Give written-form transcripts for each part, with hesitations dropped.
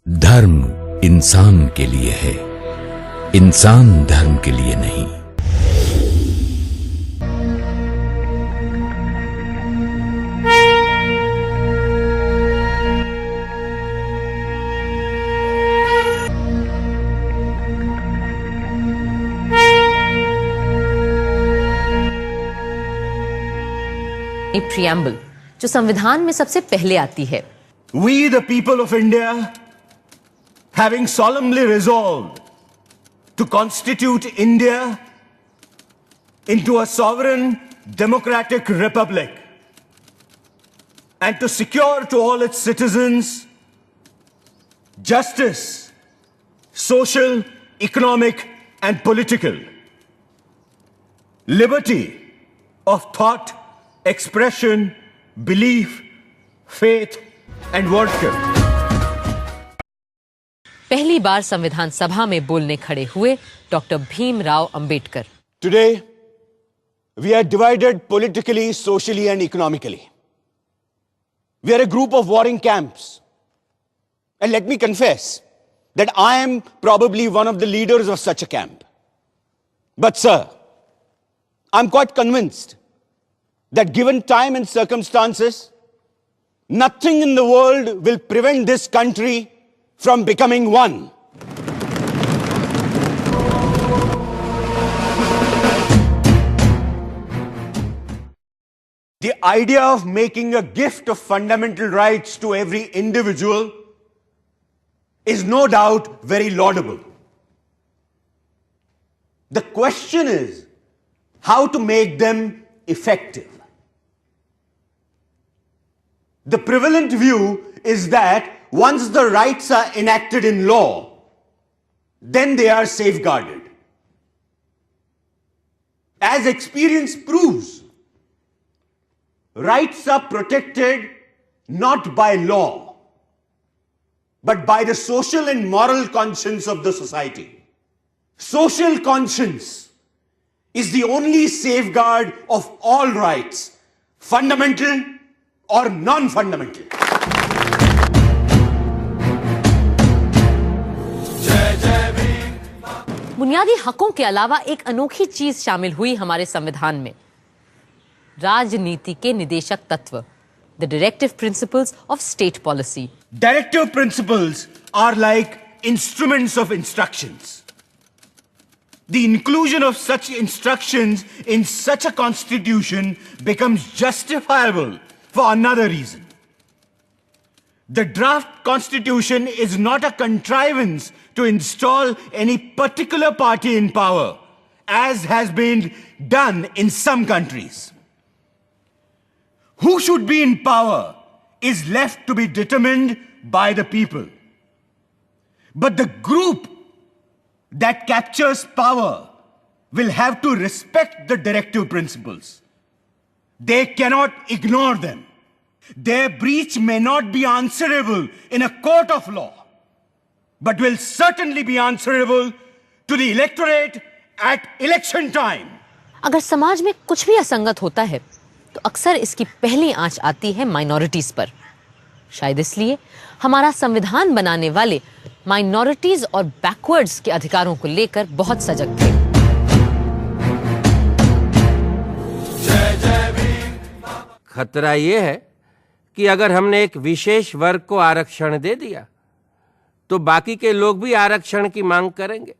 धर्म इंसान के लिए है, इंसान धर्म के लिए नहीं। एक प्रियम्बल जो संविधान में सबसे पहले आती है। We the people of India, having solemnly resolved to constitute India into a sovereign democratic republic and to secure to all its citizens justice, social, economic and political, liberty of thought, expression, belief, faith and worship. पहली बार संविधान सभा में बोलने खड़े हुए doctor Bhim Rao Ambedkar. Today, we are divided politically, socially and economically. We are a group of warring camps. And let me confess that I am probably one of the leaders of such a camp. But sir, I'm quite convinced that given time and circumstances, nothing in the world will prevent this country from becoming one. The idea of making a gift of fundamental rights to every individual is no doubt very laudable. The question is how to make them effective. The prevalent view is that once the rights are enacted in law, then they are safeguarded. As experience proves, rights are protected not by law, but by the social and moral conscience of the society. Social conscience is the only safeguard of all rights, fundamental or non-fundamental. बुनियादी हकों के अलावा एक अनोखी चीज शामिल हुई हमारे संविधान में, राजनीति के निदेशक तत्व, the directive principles of state policy. Directive principles are like instruments of instructions. The inclusion of such instructions in such a constitution becomes justifiable for another reason. The draft constitution is not a contrivance to install any particular party in power, as has been done in some countries. Who should be in power is left to be determined by the people. But the group that captures power will have to respect the directive principles. They cannot ignore them. Their breach may not be answerable in a court of law, but will certainly be answerable to the electorate at election time. अगर समाज में कुछ भी असंगत होता है तो अक्सर इसकी पहली आंच आती है माइनॉरिटीज पर। शायद इसलिए हमारा संविधान बनाने वाले माइनॉरिटीज और बैकवर्ड्स के अधिकारों को लेकर बहुत सजग थे। खतरा यह है कि अगर हमने एक विशेष वर्ग को आरक्षण दे दिया तो बाकी के लोग भी आरक्षण की मांग करेंगे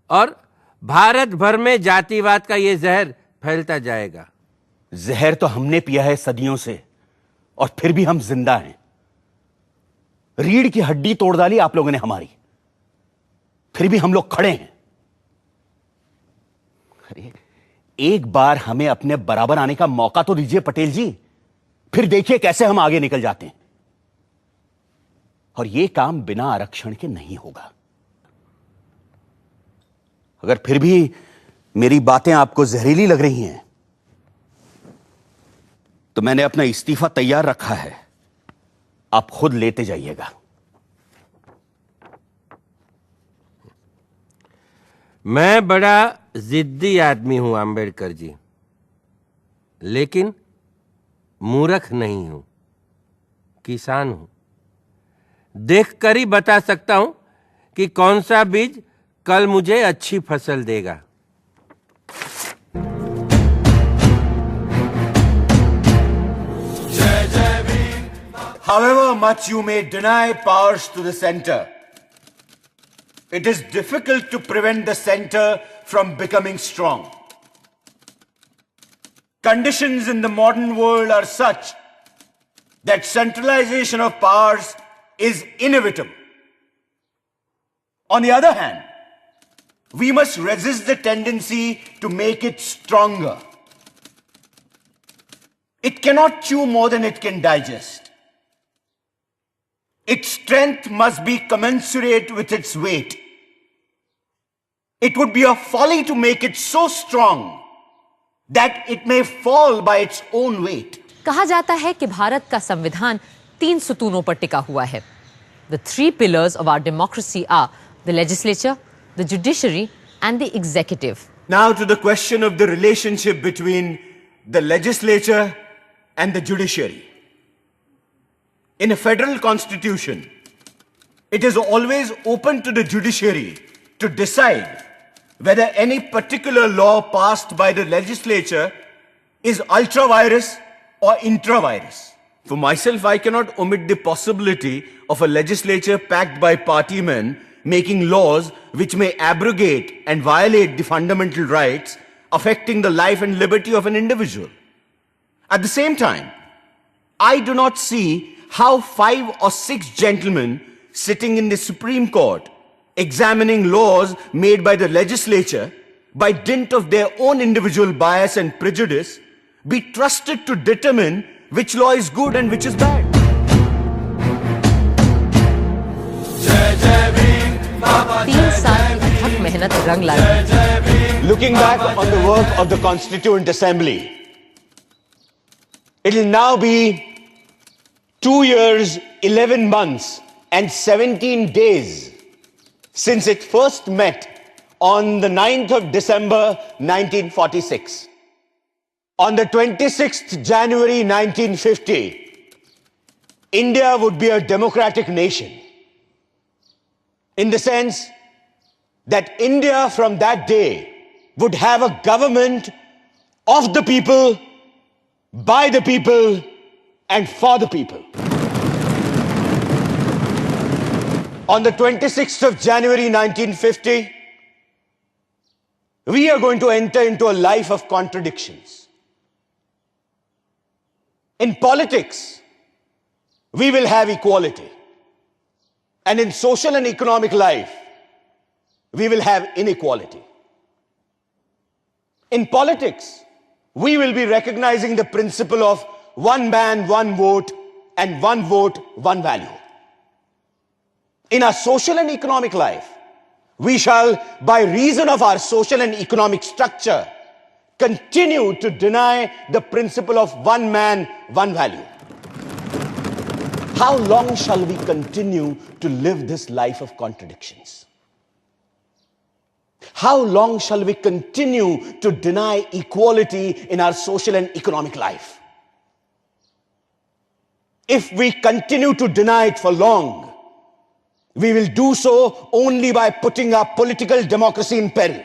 और भारत भर में जातिवाद का यह जहर फैलता जाएगा। जहर तो हमने पिया है सदियों से और फिर भी हम जिंदा हैं। रीढ़ की हड्डी तोड़ डाली आप लोगों ने हमारी, फिर भी हम लोग खड़े हैं। अरे एक बार हमें अपने बराबर आने का मौका तो दीजिए पटेल जी, फिर देखिए कैसे हम आगे निकल जाते हैं। और यह काम बिना आरक्षण के नहीं होगा। अगर फिर भी मेरी बातें आपको जहरीली लग रही हैं तो मैंने अपना इस्तीफा तैयार रखा है, आप खुद लेते जाइएगा। मैं बड़ा जिद्दी आदमी हूं अंबेडकर जी, लेकिन मूर्ख नहीं हूं, किसान हूं। देखकर ही बता सकता हूं कि कौन सा बीज कल मुझे अच्छी फसल देगा। However much you may deny powers to the center, it is difficult to prevent the center from becoming strong. Conditions in the modern world are such that centralization of powers is inevitable. On the other hand, we must resist the tendency to make it stronger. It cannot chew more than it can digest. Its strength must be commensurate with its weight. It would be a folly to make it so strong that it may fall by its own weight. कहा जाता है कि भारत का संविधान 3 सुतूनों पर टिका हुआ है। The 3 pillars of our democracy are the legislature, the judiciary, and the executive. Now to the question of the relationship between the legislature and the judiciary. In a federal constitution, it is always open to the judiciary to decide whether any particular law passed by the legislature is ultra-virus or intra-virus. For myself, I cannot omit the possibility of a legislature packed by party men making laws which may abrogate and violate the fundamental rights affecting the life and liberty of an individual. At the same time, I do not see how 5 or 6 gentlemen sitting in the Supreme Court examining laws made by the legislature by dint of their own individual bias and prejudice be trusted to determine which law is good and which is bad. Looking back on the work of the Constituent Assembly, it will now be 2 years, 11 months, and 17 days since it first met on the 9th of December 1946. On the 26th January 1950, India would be a democratic nation, in the sense that India from that day would have a government of the people, by the people, and for the people. On the 26th of January 1950, we are going to enter into a life of contradictions. In politics, we will have equality. And in social and economic life, we will have inequality. In politics, we will be recognizing the principle of one man, one vote, and one vote, one value. In our social and economic life, we shall, by reason of our social and economic structure, continue to deny the principle of one man, one value. How long shall we continue to live this life of contradictions? How long shall we continue to deny equality in our social and economic life? If we continue to deny it for long, we will do so only by putting our political democracy in peril.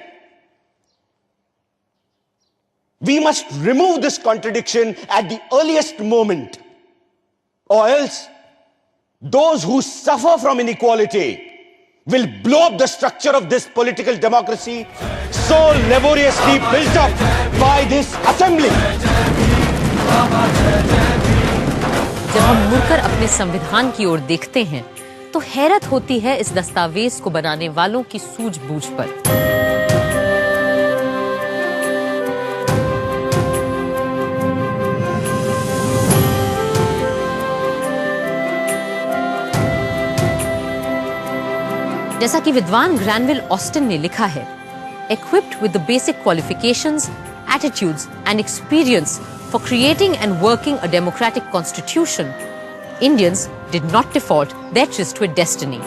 We must remove this contradiction at the earliest moment, or else those who suffer from inequality will blow up the structure of this political democracy so laboriously built up by this assembly. जब हम मुड़कर अपने संविधान की ओर देखते हैं, तो हैरत होती है इस दस्तावेज को बनाने वालों की सूझबूझ पर। जैसा कि विद्वान ग्रैनविल ऑस्टिन ने लिखा है, equipped with the basic qualifications, attitudes and experience for creating and working a democratic constitution, Indians did not default their twisted destiny.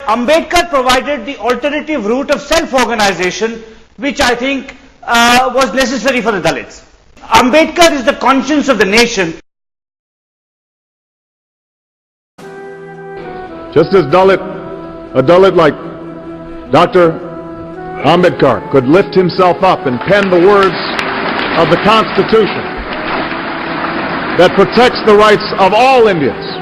Ambedkar provided the alternative route of self-organization, which I think was necessary for the Dalits. Ambedkar is the conscience of the nation. Just as a Dalit like Dr. Ambedkar could lift himself up and pen the words of the Constitution that protects the rights of all Indians.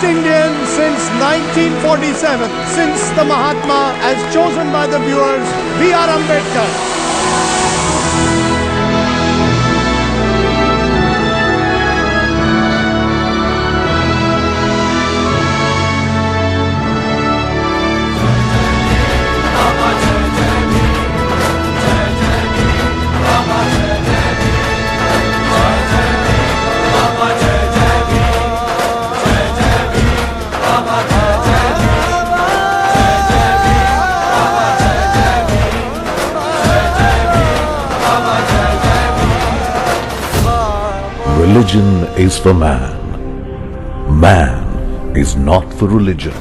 Indian since 1947, since the Mahatma as chosen by the viewers, B.R. Ambedkar. Religion is for man. Man is not for religion.